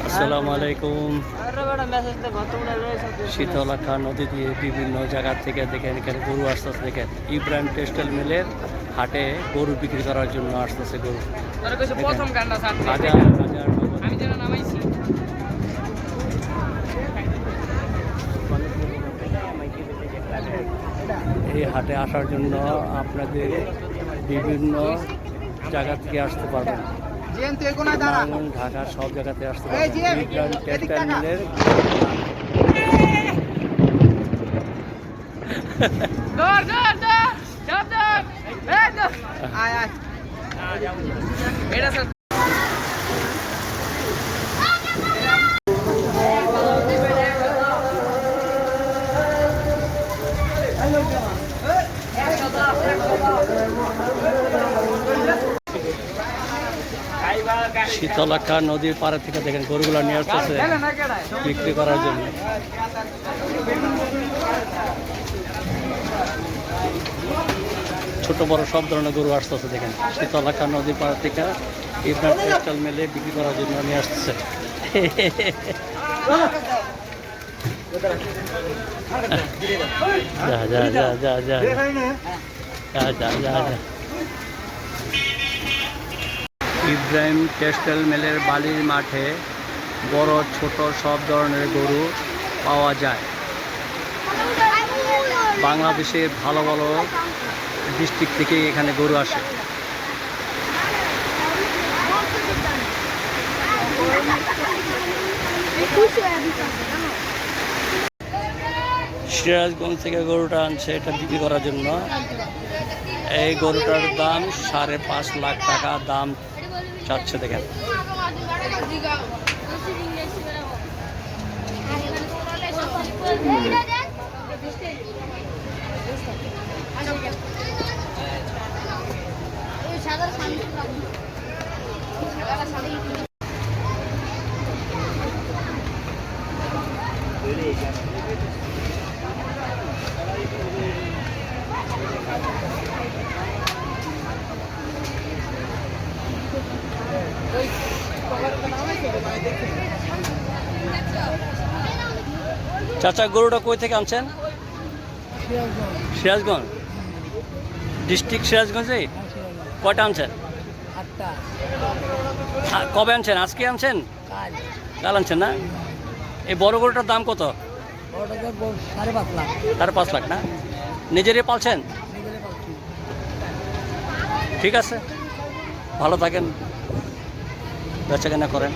আসসালামু আলাইকুম। শীতলাখা নদী দিয়ে বিভিন্ন জায়গা থেকে দেখেন এখানে গরু আসতেছে। দেখেন ইব্রাহিম টেক্সটাইল মিলের হাটে গরু বিক্রি করার জন্য আসতেছে গরু। হাজার হাজার এই হাটে আসার জন্য আপনাদের বিভিন্ন জায়গা থেকে আসতে পারবেন। ঢাকা সব জায়গাতে আসতে পারবেন। ইব্রাহিম টেক্সটাইল মিলের শীতলাখা নদীর পাড়ে থেকে দেখেন গরুগুলো নিয়ে আসতেছে বিক্রি করার জন্য। ছোট বড় সব ধরনের গরু আসতেছে দেখেন শীতলাখা নদীর পাড় থেকে ইব্রাহিম টেক্সটাইল মিলে বিক্রি করার জন্য নিয়ে আসতেছে। যা যা যা যা যা যা যা যা। ইব্রাহিম টেক্সটাইল মিলের বালির মাঠে বড় ছোট সব ধরনের গরু পাওয়া যায়। বাংলাদেশের ভালো ভালো ডিস্ট্রিক্ট থেকে এখানে গরু আসে। সিরাজগঞ্জ থেকে গরুটা আনছে এটা বিক্রি করার জন্য। এই গরুটার দাম 5.5 লাখ টাকা দাম চাচ্ছে দেখেন। চাচা গরুটা কই থেকে আনছেন? সিরাজগঞ্জ ডিস্ট্রিক্ট সিরাজগঞ্জে। কয়টা আনছেন? কবে আনছেন? আজকে আনছেন? কাল আনছেন না? এই বড় গরুটার দাম কত? 5.5 লাখ না? নিজেরই পালছেন? ঠিক আছে, ভালো থাকেন, বেচাকেনা করেন।